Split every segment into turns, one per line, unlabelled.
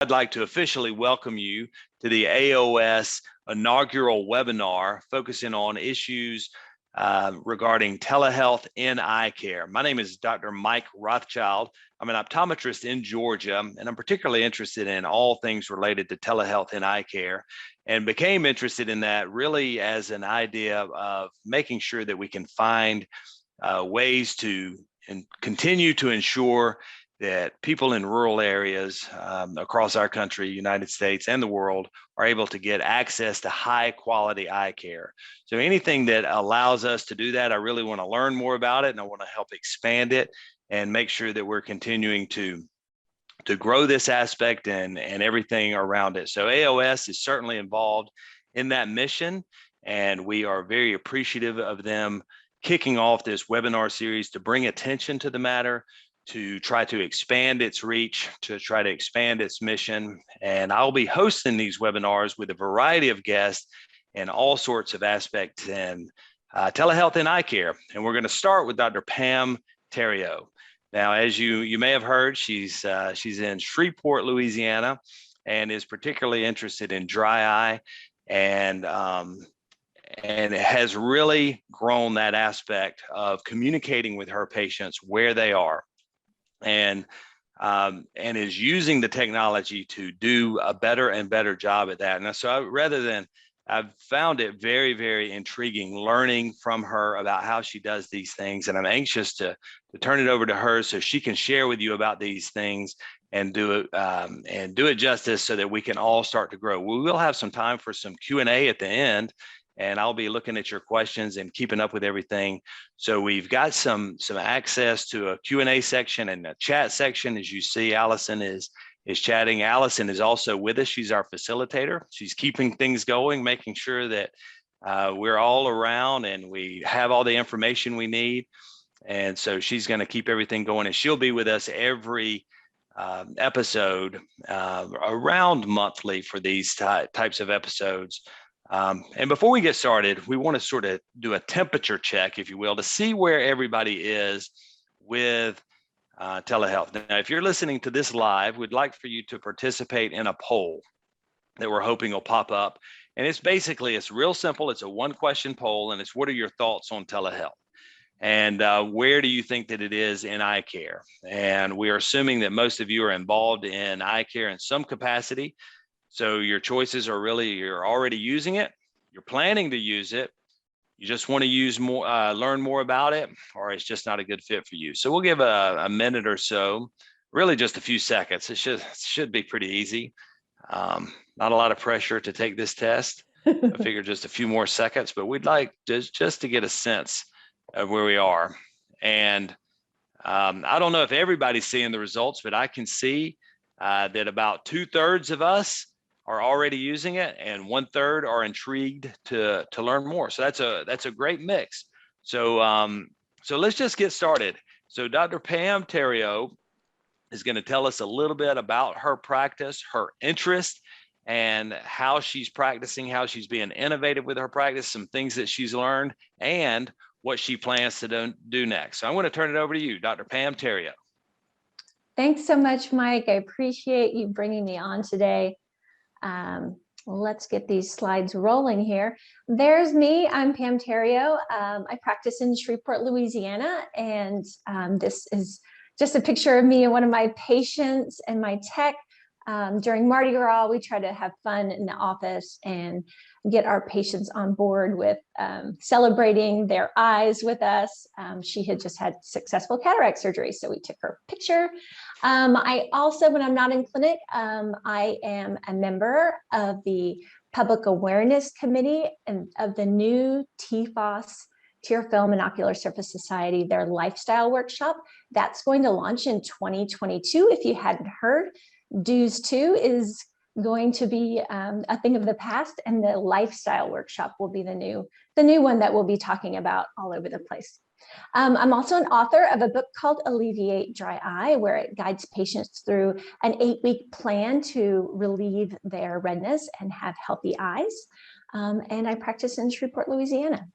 I'd like to officially welcome you to the AOS inaugural webinar focusing on issues regarding telehealth in eye care. My name is Dr. Mike Rothschild. I'm an optometrist in Georgia, and I'm particularly interested in all things related to telehealth in eye care, and became interested in that really as an idea of making sure that we can find ways to continue to ensure that people in rural areas across our country, United States, and the world are able to get access to high quality eye care. So anything that allows us to do that, I really want to learn more about it, and I want to help expand it and make sure that we're continuing to grow this aspect and everything around it. So AOS is certainly involved in that mission, and we are very appreciative of them kicking off this webinar series to bring attention to the matter, to try to expand its reach, to try to expand its mission. And I'll be hosting these webinars with a variety of guests and all sorts of aspects in telehealth and eye care. And we're going to start with Dr. Pam Theriot. Now, as you may have heard, she's in Shreveport, Louisiana, and is particularly interested in dry eye, and has really grown that aspect of communicating with her patients where they are, and is using the technology to do a better and better job at that. And so I've found it very, very intriguing learning from her about how she does these things. And I'm anxious to turn it over to her so she can share with you about these things and do it justice so that we can all start to grow. We will have some time for some Q&A at the end, and I'll be looking at your questions and keeping up with everything. So we've got some access to a Q&A section and a chat section. As you see, Allison is chatting. Allison is also with us. She's our facilitator. She's keeping things going, making sure that we're all around and we have all the information we need. And so she's going to keep everything going, and she'll be with us every episode around monthly for these types of episodes. And before we get started, we want to sort of do a temperature check, if you will, to see where everybody is with telehealth. Now, if you're listening to this live, we'd like for you to participate in a poll that we're hoping will pop up. And it's real simple. It's a one-question poll, and it's what are your thoughts on telehealth? And where do you think that it is in eye care? And we are assuming that most of you are involved in eye care in some capacity. So your choices are really, you're already using it, you're planning to use it, you just want to use more, learn more about it, or it's just not a good fit for you. So we'll give a minute or so, really just a few seconds. It should be pretty easy. Not a lot of pressure to take this test. I figure just a few more seconds, but we'd like just to get a sense of where we are. And I don't know if everybody's seeing the results, but I can see that about 2/3 of us are already using it, and 1/3 are intrigued to learn more. So that's a great mix. So let's just get started. So Dr. Pam Theriot is going to tell us a little bit about her practice, her interest, and how she's practicing, how she's being innovative with her practice, some things that she's learned, and what she plans to do next. So I'm going to turn it over to you, Dr. Pam Theriot.
Thanks so much, Mike. I appreciate you bringing me on today. Let's get these slides rolling here. There's me. I'm Pam Theriot. I practice in Shreveport, Louisiana, and this is just a picture of me and one of my patients and my tech. During Mardi Gras, we try to have fun in the office and get our patients on board with celebrating their eyes with us. She had just had successful cataract surgery, so we took her picture. I also, when I'm not in clinic, I am a member of the Public Awareness Committee and of the new TFOS, Tear Film and Ocular Surface Society, their lifestyle workshop. That's going to launch in 2022. If you hadn't heard, DEWS 2 is going to be a thing of the past, and the lifestyle workshop will be the new one that we'll be talking about all over the place. I'm also an author of a book called Alleviate Dry Eye, where it guides patients through an 8-week plan to relieve their redness and have healthy eyes. And I practice in Shreveport, Louisiana.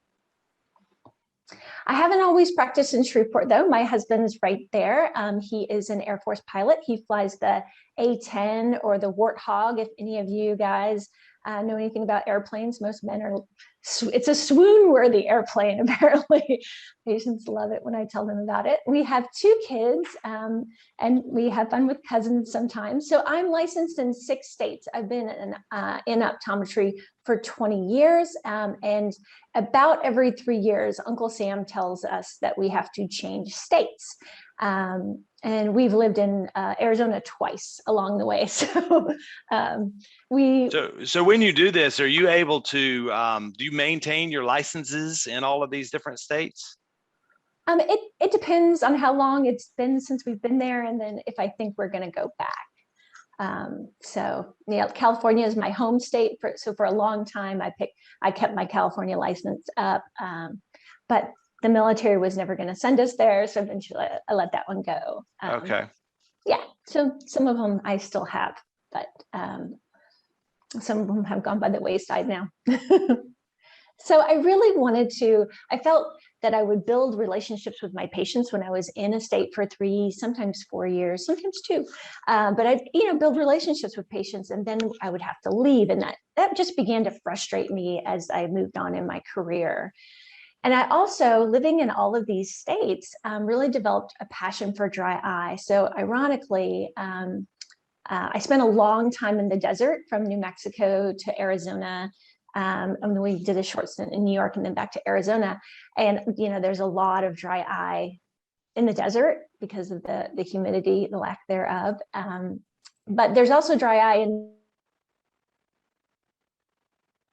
I haven't always practiced in Shreveport, though. My husband's right there. He is an Air Force pilot. He flies the A10 or the Warthog. If any of you guys know anything about airplanes, most men are, it's a swoon-worthy airplane, apparently. Patients love it when I tell them about it. We have 2 kids, and we have fun with cousins sometimes. So I'm licensed in 6 states. I've been in optometry for 20 years, and about every 3 years, Uncle Sam tells us that we have to change states. And we've lived in Arizona twice along the way. So
so when you do this, are you able to do you maintain your licenses in all of these different states?
It depends on how long it's been since we've been there, and then if I think we're going to go back. So yeah, California is my home state. So for a long time, I kept my California license up, but the military was never going to send us there, so eventually I let that one go.
Okay.
Yeah, so some of them I still have, but some of them have gone by the wayside now. So I really wanted to, I felt that I would build relationships with my patients when I was in a state for 3, sometimes 4 years, sometimes 2. But I'd, build relationships with patients, and then I would have to leave. And that just began to frustrate me as I moved on in my career. And I also, living in all of these states, really developed a passion for dry eye. So ironically, I spent a long time in the desert from New Mexico to Arizona. And then we did a short stint in New York and then back to Arizona. And, there's a lot of dry eye in the desert because of the humidity, the lack thereof. But there's also dry eye in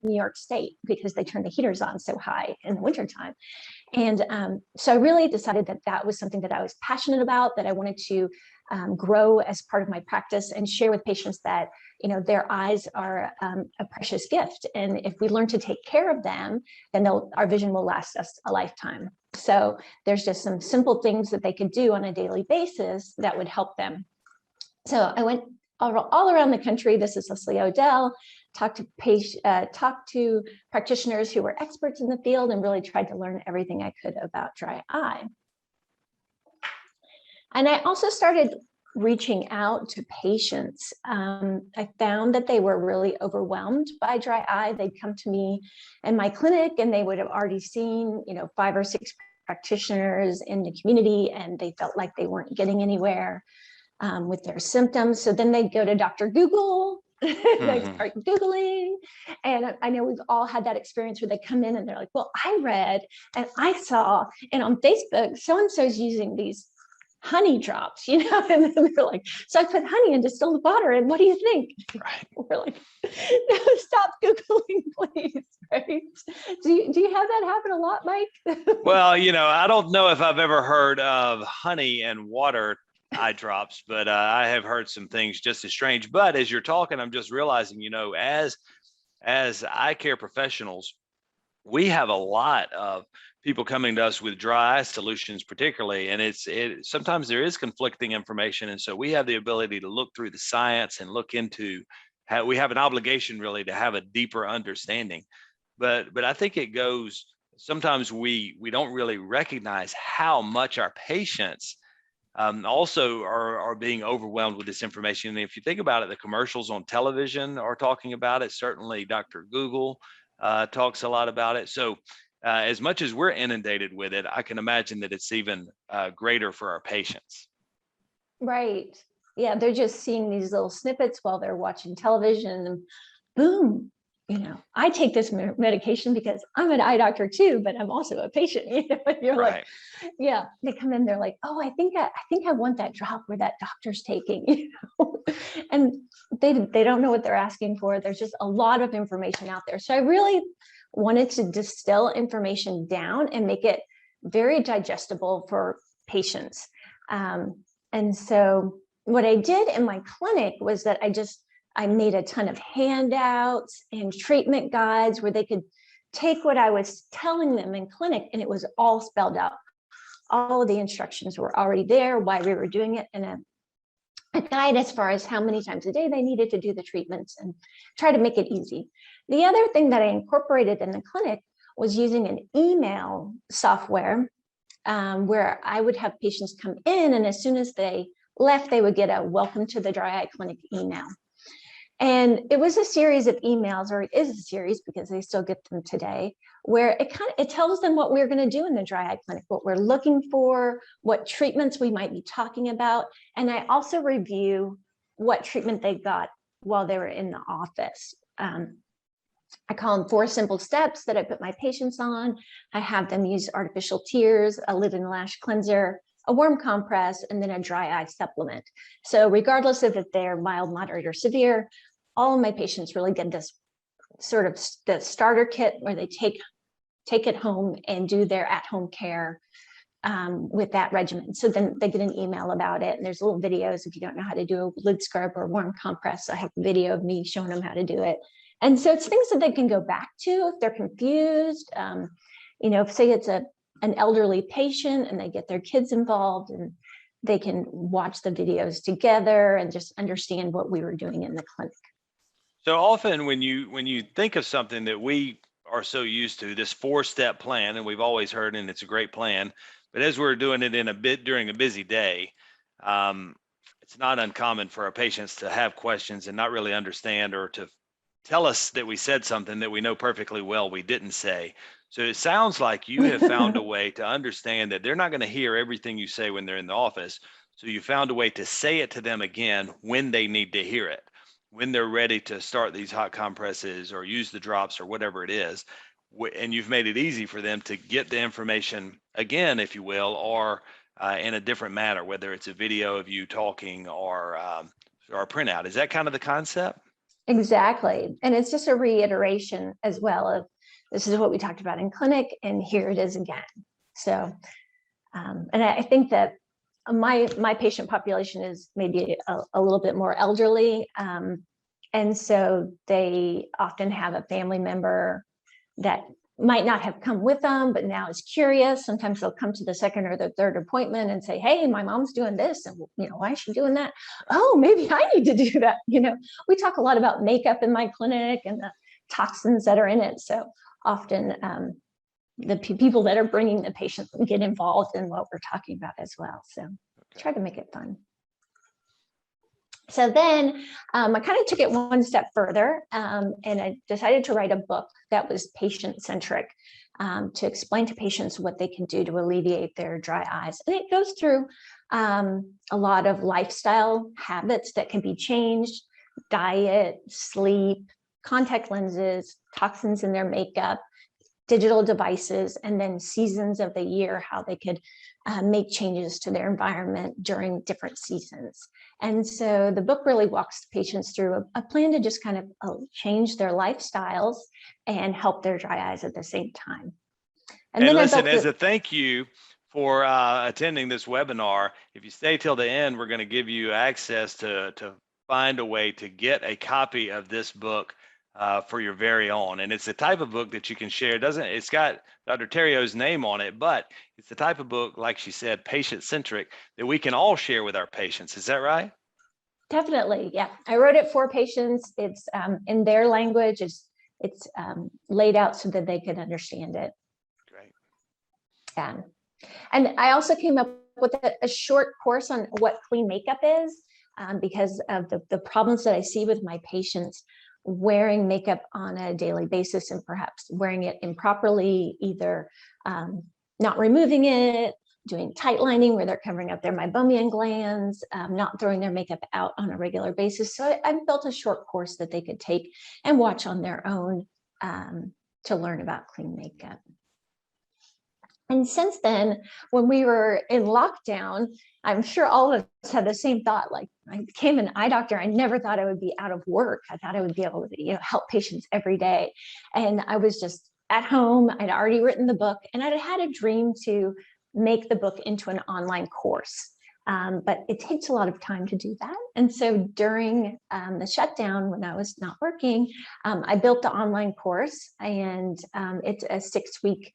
New York State because they turn the heaters on so high in the wintertime. And so I really decided that was something that I was passionate about, that I wanted to grow as part of my practice and share with patients that, their eyes are a precious gift. And if we learn to take care of them, then our vision will last us a lifetime. So there's just some simple things that they could do on a daily basis that would help them. So I went all around the country. This is Leslie Odell. Talked to practitioners who were experts in the field and really tried to learn everything I could about dry eye. And I also started reaching out to patients. I found that they were really overwhelmed by dry eye. They'd come to me in my clinic and they would have already seen, 5 or 6 practitioners in the community, and they felt like they weren't getting anywhere with their symptoms. So then they'd go to Dr. Google. They start Googling. And I know we've all had that experience where they come in and they're like, well, I read and I saw, and on Facebook, so-and-so's using these honey drops, and then they're like, so I put honey in distilled water, and what do you think?
Right.
We're like, no, stop Googling, please, right? Do you have that happen a lot, Mike?
Well, I don't know if I've ever heard of honey and water eye drops, but I have heard some things just as strange. But as you're talking, I'm just realizing, as eye care professionals, we have a lot of people coming to us with dry eye solutions, particularly, and sometimes there is conflicting information, and so we have the ability to look through the science and look into how we have an obligation really to have a deeper understanding. But I think it goes. Sometimes we don't really recognize how much our patients also are being overwhelmed with this information. And if you think about it, the commercials on television are talking about it. Certainly Dr. Google talks a lot about it. So as much as we're inundated with it, I can imagine that it's even greater for our patients.
Right. Yeah, they're just seeing these little snippets while they're watching television, and boom, I take this medication because I'm an eye doctor too, but I'm also a patient. You're
Right.
like, yeah, they come in, they're like, oh, I think I want that drop where that doctor's taking, and they don't know what they're asking for. There's just a lot of information out there. So I really wanted to distill information down and make it very digestible for patients. And so what I did in my clinic was that I made a ton of handouts and treatment guides where they could take what I was telling them in clinic, and it was all spelled out. All of the instructions were already there, why we were doing it, and a guide as far as how many times a day they needed to do the treatments, and try to make it easy. The other thing that I incorporated in the clinic was using an email software where I would have patients come in, and as soon as they left, they would get a welcome to the dry eye clinic email. And it was a series of emails, or it is a series because they still get them today, where it tells them what we're going to do in the dry eye clinic, what we're looking for, what treatments we might be talking about. And I also review what treatment they got while they were in the office. I call them 4 simple steps that I put my patients on. I have them use artificial tears, a lid and lash cleanser, a warm compress, and then a dry eye supplement. So regardless of if they're mild, moderate, or severe, all of my patients really get this sort of the starter kit where they take it home and do their at-home care with that regimen. So then they get an email about it, and there's little videos. If you don't know how to do a lid scrub or warm compress, I have a video of me showing them how to do it. And so it's things that they can go back to if they're confused. You know, say it's an elderly patient and they get their kids involved, and they can watch the videos together and just understand what we were doing in the clinic.
So often when you think of something that we are so used to, this 4-step plan, and we've always heard, and it's a great plan, but as we're doing it during a busy day, it's not uncommon for our patients to have questions and not really understand, or to tell us that we said something that we know perfectly well we didn't say. So it sounds like you have found a way to understand that they're not going to hear everything you say when they're in the office. So you found a way to say it to them again when they need to hear it, when they're ready to start these hot compresses or use the drops or whatever it is. And you've made it easy for them to get the information again, if you will, or in a different manner, whether it's a video of you talking or a printout. Is that kind of the concept?
Exactly. And it's just a reiteration as well of, this is what we talked about in clinic, and here it is again. So, and I think that my patient population is maybe a little bit more elderly. And so they often have a family member that might not have come with them, but now is curious. Sometimes they'll come to the second or the third appointment and say, hey, my mom's doing this. And, you know, why is she doing that? Oh, maybe I need to do that. You know, we talk a lot about makeup in my clinic and the toxins that are in it. So often the people that are bringing the patients get involved in what we're talking about as well. So try to make it fun. So then I kind of took it one step further, and I decided to write a book that was patient-centric, to explain to patients what they can do to alleviate their dry eyes. And it goes through a lot of lifestyle habits that can be changed: diet, sleep, contact lenses, toxins in their makeup, digital devices, and then seasons of the year, how they could make changes to their environment during different seasons. And so the book really walks patients through a plan to just kind of change their lifestyles and help their dry eyes at the same time.
And then listen, as a thank you for attending this webinar, if you stay till the end, we're going to give you access to find a way to get a copy of this book for your very own. And it's the type of book that you can share. It's got Dr. Theriot's name on it, but it's the type of book, like she said, patient-centric, that we can all share with our patients. Is that right?
Definitely, yeah. I wrote it for patients. It's in their language. It's laid out so that they could understand it.
Great.
And I also came up with a short course on what clean makeup is, because of the problems that I see with my patients wearing makeup on a daily basis, and perhaps wearing it improperly, either not removing it, doing tight lining where they're covering up their meibomian glands, not throwing their makeup out on a regular basis. So I've built a short course that they could take and watch on their own to learn about clean makeup. And since then, when we were in lockdown, I'm sure all of us had the same thought. Like, I became an eye doctor. I never thought I would be out of work. I thought I would be able to, help patients every day. And I was just at home. I'd already written the book, and I'd had a dream to make the book into an online course. But it takes a lot of time to do that. And so during the shutdown, when I was not working, I built the online course, and it's a 6-week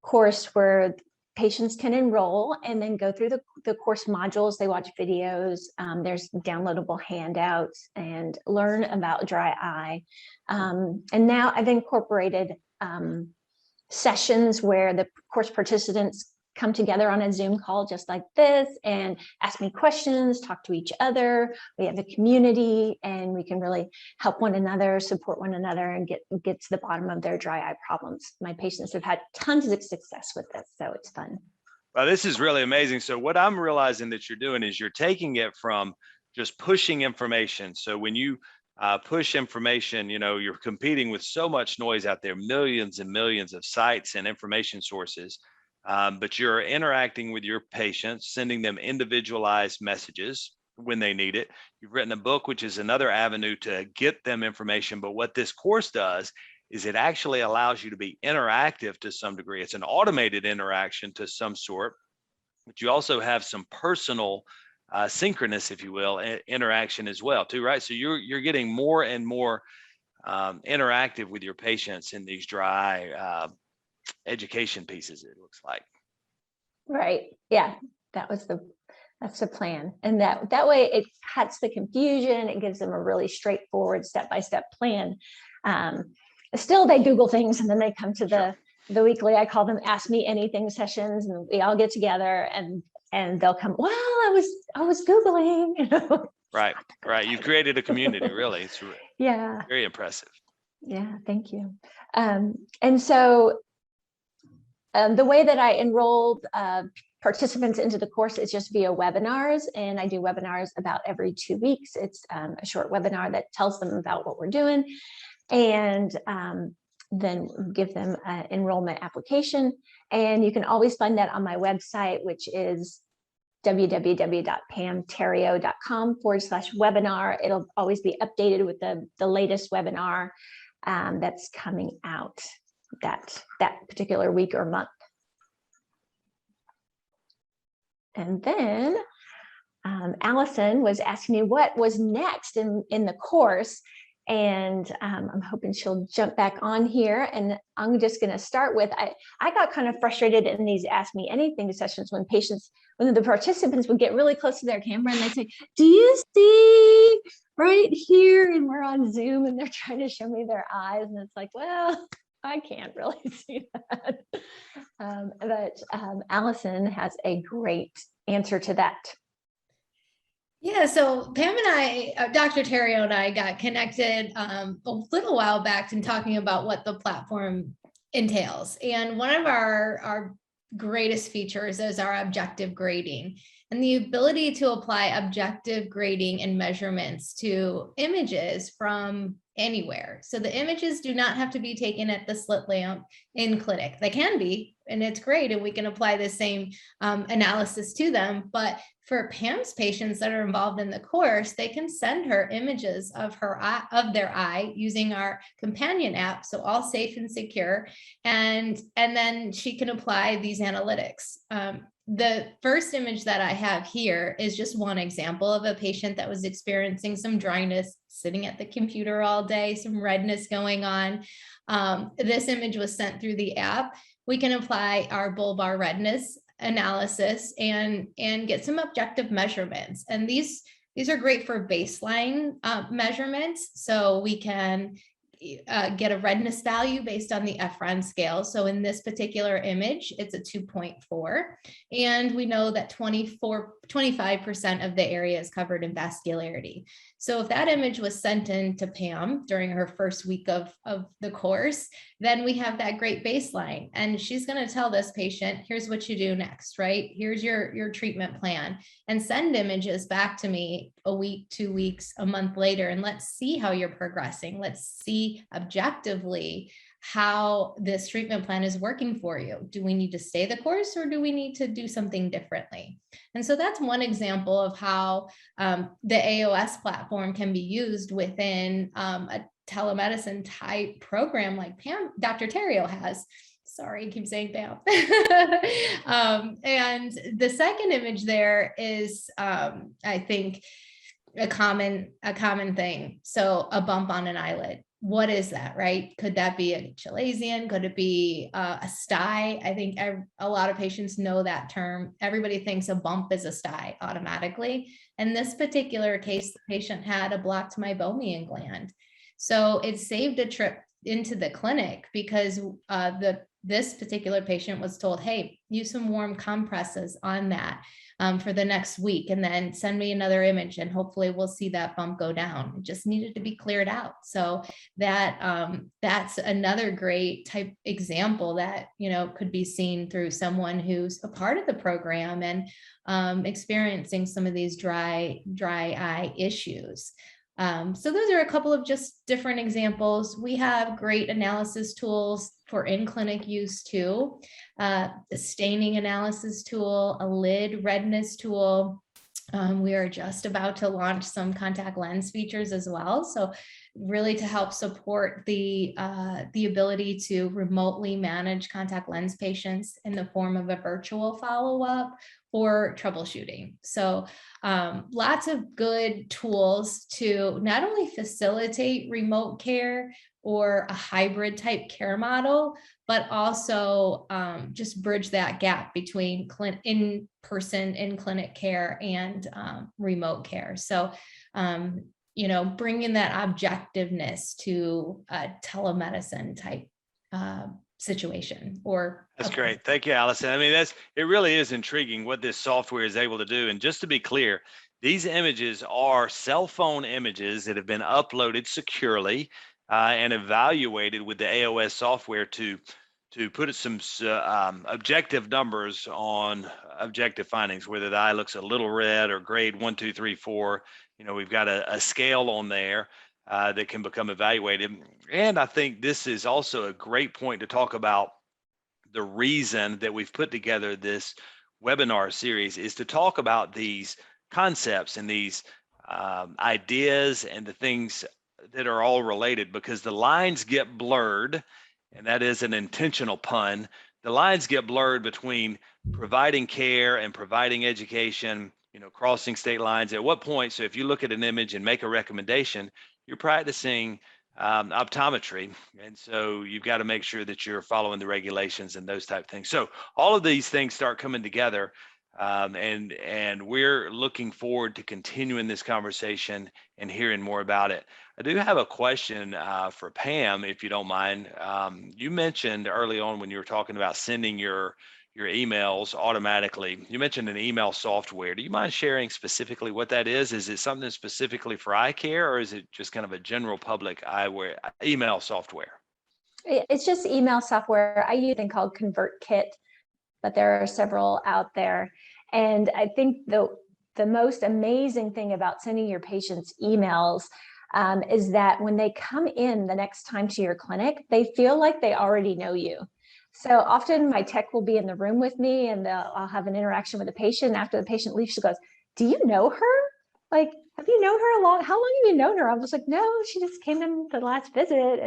course where patients can enroll and then go through the course modules. They watch videos, there's downloadable handouts, and learn about dry eye. And now I've incorporated sessions where the course participants come together on a Zoom call just like this and ask me questions, talk to each other. We have a community, and we can really help one another, support one another, and get to the bottom of their dry eye problems. My patients have had tons of success with this, so it's fun.
Well, this is really amazing. So what I'm realizing that you're doing is you're taking it from just pushing information. So when you push information, you're competing with so much noise out there, millions and millions of sites and information sources, but you're interacting with your patients, sending them individualized messages when they need it. You've written a book, which is another avenue to get them information. But what this course does is it actually allows you to be interactive to some degree. It's an automated interaction to some sort, but you also have some personal synchronous, if you will, interaction as well too, right? So you're getting more and more interactive with your patients in these dry education pieces, it looks like.
Right. Yeah, that's the plan. And that way it cuts the confusion. It gives them a really straightforward step-by-step plan. Still, they Google things, and then they come to the weekly, I call them Ask Me Anything sessions, and we all get together and they'll come, well, I was Googling,
Right. You created a community, really. It's very impressive.
Yeah, thank you. And so the way that I enrolled participants into the course is just via webinars, and I do webinars about every 2 weeks. It's a short webinar that tells them about what we're doing, and then give them an enrollment application. And you can always find that on my website, which is www.pamtheriot.com/webinar. It'll always be updated with the latest webinar that's coming out that particular week or month. And then Allison was asking me what was next in the course. And I'm hoping she'll jump back on here. And I'm just going to start with, I got kind of frustrated in these Ask Me Anything sessions when the participants would get really close to their camera and they'd say, do you see right here? And we're on Zoom and they're trying to show me their eyes. And it's like, well, I can't really see that. But Allison has a great answer to that.
Yeah, so Pam and I, Dr. Theriot and I got connected a little while back in talking about what the platform entails. And one of our greatest features is our objective grading and the ability to apply objective grading and measurements to images from anywhere. So the images do not have to be taken at the slit lamp in clinic. They can be, and it's great, and we can apply the same analysis to them. But for Pam's patients that are involved in the course, they can send her images of their eye using our companion app, so all safe and secure, and then she can apply these analytics. The first image that I have here is just one example of a patient that was experiencing some dryness, sitting at the computer all day, some redness going on. This image was sent through the app. We can apply our bulbar redness analysis and get some objective measurements. And these are great for baseline measurements. So we can get a redness value based on the Efron scale. So in this particular image, it's a 2.4. And we know that 25% of the area is covered in vascularity. So if that image was sent in to Pam during her first week of the course, then we have that great baseline. And she's going to tell this patient, here's what you do next, right? Here's your treatment plan, and send images back to me a week, 2 weeks, a month later. And let's see how you're progressing. Let's see objectively how this treatment plan is working for you. Do we need to stay the course, or do we need to do something differently? And so that's one example of how the AOS platform can be used within a telemedicine type program like Dr. Theriot has. Sorry, I keep saying Pam. And the second image there is, I think, a common thing. So a bump on an eyelid. What is that, right? Could that be a chalazion? Could it be a sty? I think a lot of patients know that term. Everybody thinks a bump is a sty automatically. In this particular case, the patient had a blocked meibomian gland. So it saved a trip into the clinic because the this particular patient was told, hey, use some warm compresses on that for the next week, and then send me another image and hopefully we'll see that bump go down. It just needed to be cleared out. So that that's another great type example that, you know, could be seen through someone who's a part of the program and experiencing some of these dry eye issues. So those are a couple of just different examples. We have great analysis tools for in-clinic use too. The staining analysis tool, a lid redness tool. We are just about to launch some contact lens features as well. So really to help support the ability to remotely manage contact lens patients in the form of a virtual follow-up or troubleshooting. So lots of good tools to not only facilitate remote care or a hybrid type care model, but also just bridge that gap between in-person, in-clinic care and remote care. So, you know, bringing that objectiveness to a telemedicine type situation or.
That's great. Thank you, Allison. I mean, it really is intriguing what this software is able to do. And just to be clear, these images are cell phone images that have been uploaded securely and evaluated with the AOS software to put some objective numbers on objective findings, whether the eye looks a little red or grade 1, 2, 3, 4. You know, we've got a scale on there that can become evaluated. And I think this is also a great point to talk about. The reason that we've put together this webinar series is to talk about these concepts and these ideas and the things that are all related, because the lines get blurred, and that is an intentional pun. The lines get blurred between providing care and providing education, you know, crossing state lines. At what point, so if you look at an image and make a recommendation, you're practicing optometry. And so you've got to make sure that you're following the regulations and those type of things. So all of these things start coming together. And we're looking forward to continuing this conversation and hearing more about it. I do have a question for Pam, if you don't mind. You mentioned early on when you were talking about sending your emails automatically, you mentioned an email software. Do you mind sharing specifically what that is? Is it something specifically for eye care, or is it just kind of a general public eyewear email software?
It's just email software. I use a thing called ConvertKit, but there are several out there. And I think the most amazing thing about sending your patients emails is that when they come in the next time to your clinic, they feel like they already know you. So often my tech will be in the room with me and I'll have an interaction with the patient. After the patient leaves, she goes, "Do you know her? Like, have you known her how long have you known her?" I was like, "No, she just came in the last visit."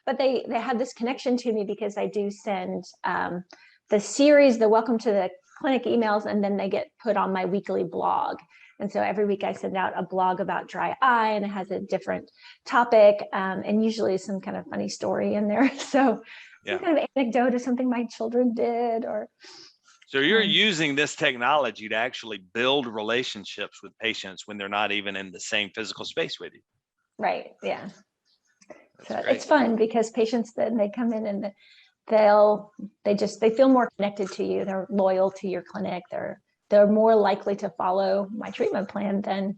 But they have this connection to me because I do send the series, the Welcome to the Clinic emails, and then they get put on my weekly blog. And so every week I send out a blog about dry eye, and it has a different topic and usually some kind of funny story in there. So some kind of anecdote of something my children did.
So you're using this technology to actually build relationships with patients when they're not even in the same physical space with you.
Right, yeah. So it's fun because patients, then they come in and they feel more connected to you. They're loyal to your clinic. They're more likely to follow my treatment plan than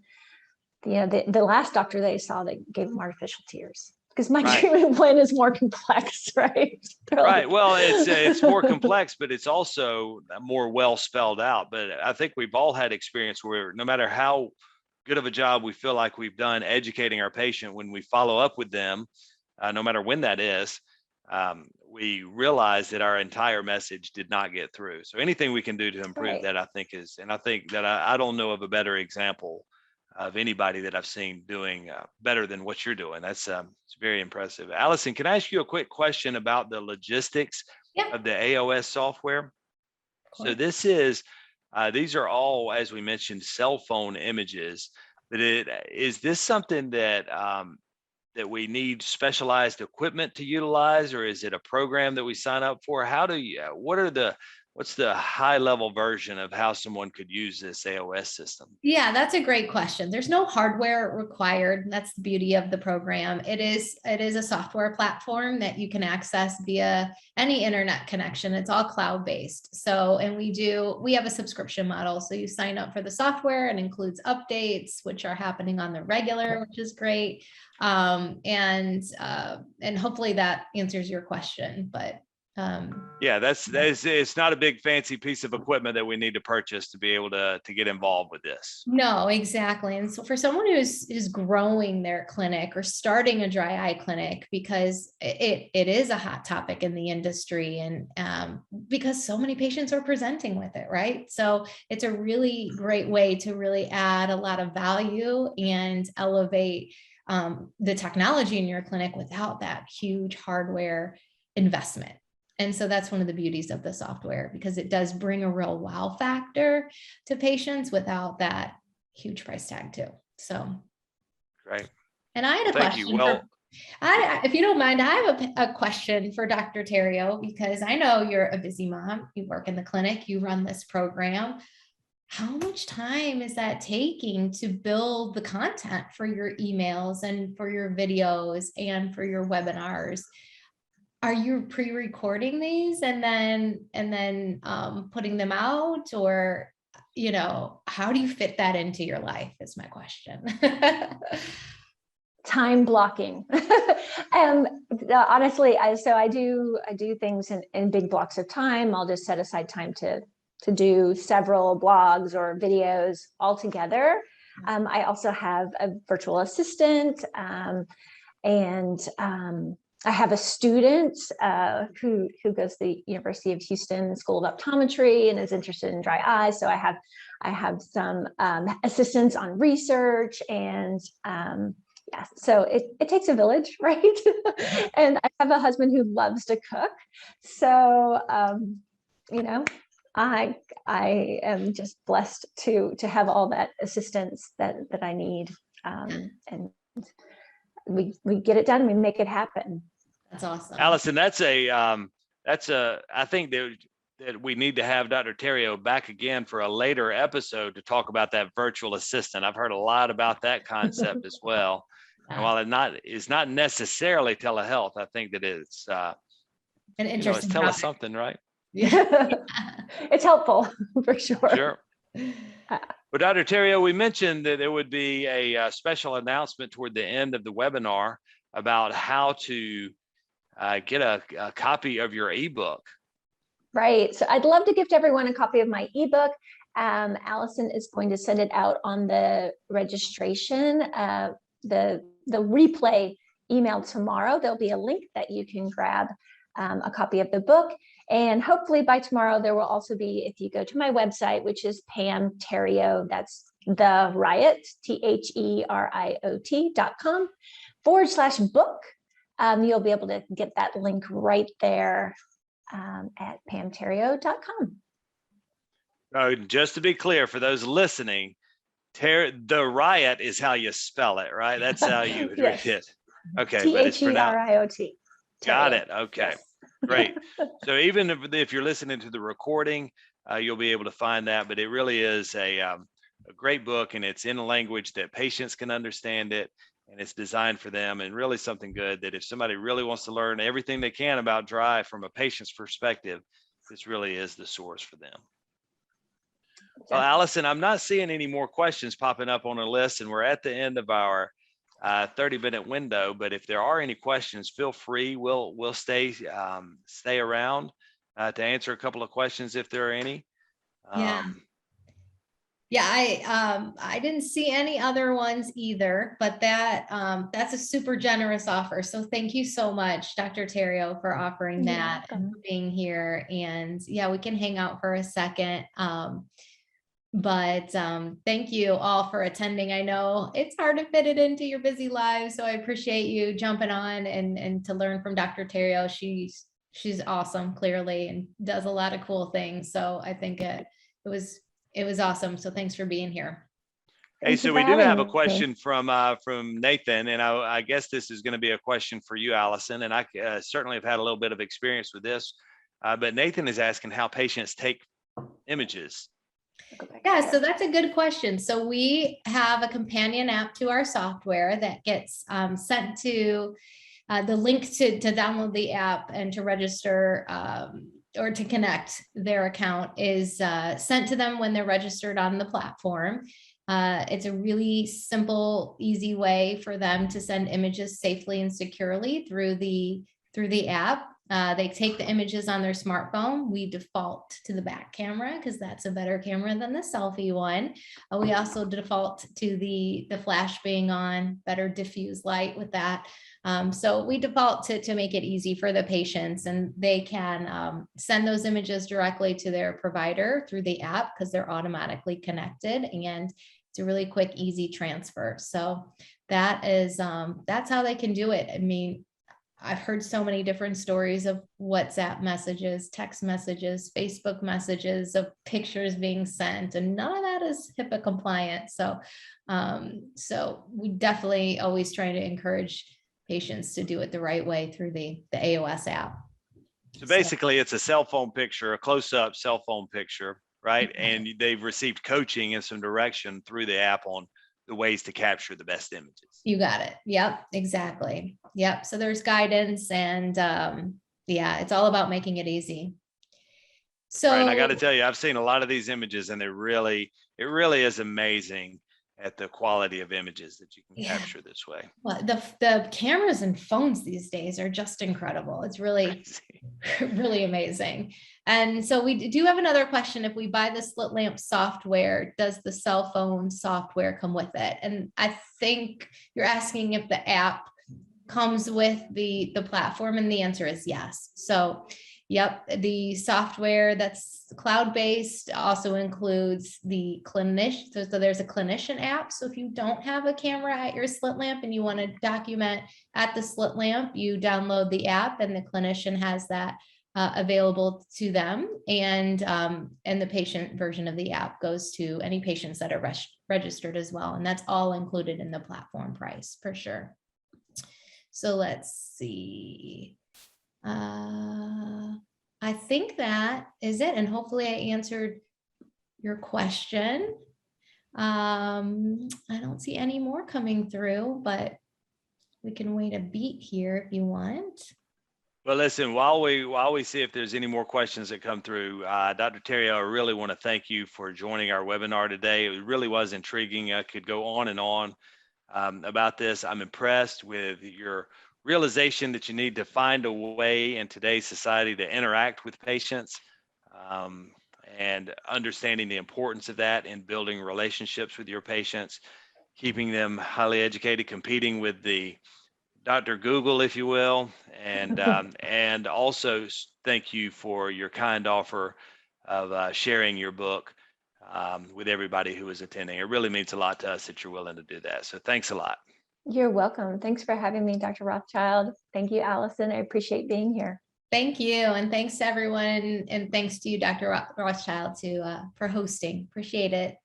the last doctor they saw that gave them artificial tears, because my treatment plan is more complex, right?
Right. Well, it's more complex, but it's also more well spelled out. But I think we've all had experience where no matter how good of a job we feel like we've done educating our patient, when we follow up with them, no matter when that is, we realize that our entire message did not get through. So anything we can do to improve that, I think that I don't know of a better example of anybody that I've seen doing better than what you're doing. That's it's very impressive. Allison, can I ask you a quick question about the logistics of the AOS software? So these are all, as we mentioned, cell phone images. But is this something that that we need specialized equipment to utilize, or is it a program that we sign up for? What are the what's the high level version of how someone could use this AOS system?
Yeah, that's a great question. There's no hardware required. That's the beauty of the program. It is a software platform that you can access via any internet connection. It's all cloud-based. So, and we have a subscription model. So you sign up for the software and includes updates, which are happening on the regular, which is great. And hopefully that answers your question, but
yeah, it's not a big fancy piece of equipment that we need to purchase to be able to get involved with this.
No, exactly. And so for someone who's growing their clinic or starting a dry eye clinic, because it is a hot topic in the industry, and because so many patients are presenting with it, right? So it's a really great way to really add a lot of value and elevate the technology in your clinic without that huge hardware investment. And so that's one of the beauties of the software, because it does bring a real wow factor to patients without that huge price tag too. So,
right.
And I had a
Thank
question.
you. Well,
if you don't mind, I have a question for Dr. Theriot, because I know you're a busy mom. You work in the clinic, you run this program. How much time is that taking to build the content for your emails and for your videos and for your webinars? Are you pre-recording these and then putting them out, or, how do you fit that into your life is my question.
Time blocking. And honestly, I do things in big blocks of time. I'll just set aside time to do several blogs or videos all together. I also have a virtual assistant, and I have a student who goes to the University of Houston School of Optometry and is interested in dry eye. So I have some assistants on research, and yeah, so it takes a village, right? And I have a husband who loves to cook. So, I am just blessed to have all that assistance that I need. And we get it done, we make it happen.
That's awesome.
Allison, I think that we need to have Dr. Theriot back again for a later episode to talk about that virtual assistant. I've heard a lot about that concept as well. And while it's not necessarily telehealth, I think that it's
an interesting
it's something, right?
Yeah. It's helpful for sure.
Sure. Well, Dr. Theriot, we mentioned that there would be a special announcement toward the end of the webinar about how to get a copy of your ebook. Right.
So I'd love to gift everyone a copy of my ebook. Allison is going to send it out on the registration, the replay email tomorrow. There'll be a link that you can grab a copy of the book. And hopefully by tomorrow, there will also be, if you go to my website, which is Pam Theriot, that's Theriot, THERIOT.com/book. You'll be able to get that link right there at PamTheriot.com.
Just to be clear, for those listening, Theriot is how you spell it, right? That's how you would read it. Okay, but it's pronounced.
THERIOT.
Got it. Okay,
yes.
Great. So even if you're listening to the recording, you'll be able to find that. But it really is a great book, and it's in a language that patients can understand it, and it's designed for them, and really something good that if somebody really wants to learn everything they can about dry from a patient's perspective, this really is the source for them. Well, Allison, I'm not seeing any more questions popping up on the list, and we're at the end of our 30-minute window. But if there are any questions, feel free. We'll stay around to answer a couple of questions if there are any.
I didn't see any other ones either, but that's a super generous offer. So thank you so much, Dr. Theriot, for offering that and being here. And yeah, we can hang out for a second. But thank you all for attending. I know it's hard to fit it into your busy lives, so I appreciate you jumping on and to learn from Dr. Theriot. She's awesome, clearly, and does a lot of cool things. So I think it was awesome. So thanks for being here.
Hey, so we do have a question from Nathan, and I guess this is going to be a question for you, Allison. And I certainly have had a little bit of experience with this. But Nathan is asking how patients take images.
Yeah, so that's a good question. So we have a companion app to our software that gets sent to the link to download the app and to register or to connect their account is sent to them when they're registered on the platform. It's a really simple, easy way for them to send images safely and securely through the app. They take the images on their smartphone. We default to the back camera because that's a better camera than the selfie one. We also default to the flash being on, better diffuse light with that. So we default to make it easy for the patients, and they can send those images directly to their provider through the app because they're automatically connected, and it's a really quick, easy transfer. So that is that's how they can do it. I mean, I've heard so many different stories of WhatsApp messages, text messages, Facebook messages of pictures being sent, and none of that is HIPAA compliant. So, so we definitely always try to encourage patients to do it the right way through the AOS app.
So basically, it's a cell phone picture, a close-up cell phone picture, right? And they've received coaching and some direction through the app on the ways to capture the best images.
You got it. Yep, exactly. Yep. So there's guidance, and yeah, it's all about making it easy. So
right, I got to tell you, I've seen a lot of these images, and it really is amazing at the quality of images that you can capture this way.
Well, the cameras and phones these days are just incredible. It's really, really amazing. And so we do have another question. If we buy the slit lamp software, does the cell phone software come with it? And I think you're asking if the app comes with the platform, and the answer is yes. So yep, the software that's cloud-based also includes the clinician. So there's a clinician app. So if you don't have a camera at your slit lamp and you want to document at the slit lamp, you download the app, and the clinician has that available to them. And the patient version of the app goes to any patients that are registered as well. And that's all included in the platform price for sure. So let's see. I think that is it. And hopefully I answered your question. I don't see any more coming through, but we can wait a beat here if you want.
Well, listen, while we see if there's any more questions that come through, Dr. Theriot, I really want to thank you for joining our webinar today. It really was intriguing. I could go on and on about this. I'm impressed with your realization that you need to find a way in today's society to interact with patients, and understanding the importance of that in building relationships with your patients, keeping them highly educated, competing with the Dr. Google, if you will, and also thank you for your kind offer of sharing your book with everybody who is attending. It really means a lot to us that you're willing to do that. So thanks a lot.
You're welcome. Thanks for having me, Dr. Rothschild. Thank you, Allison. I appreciate being here.
Thank you. And thanks to everyone. And thanks to you, Dr. Rothschild, for hosting. Appreciate it.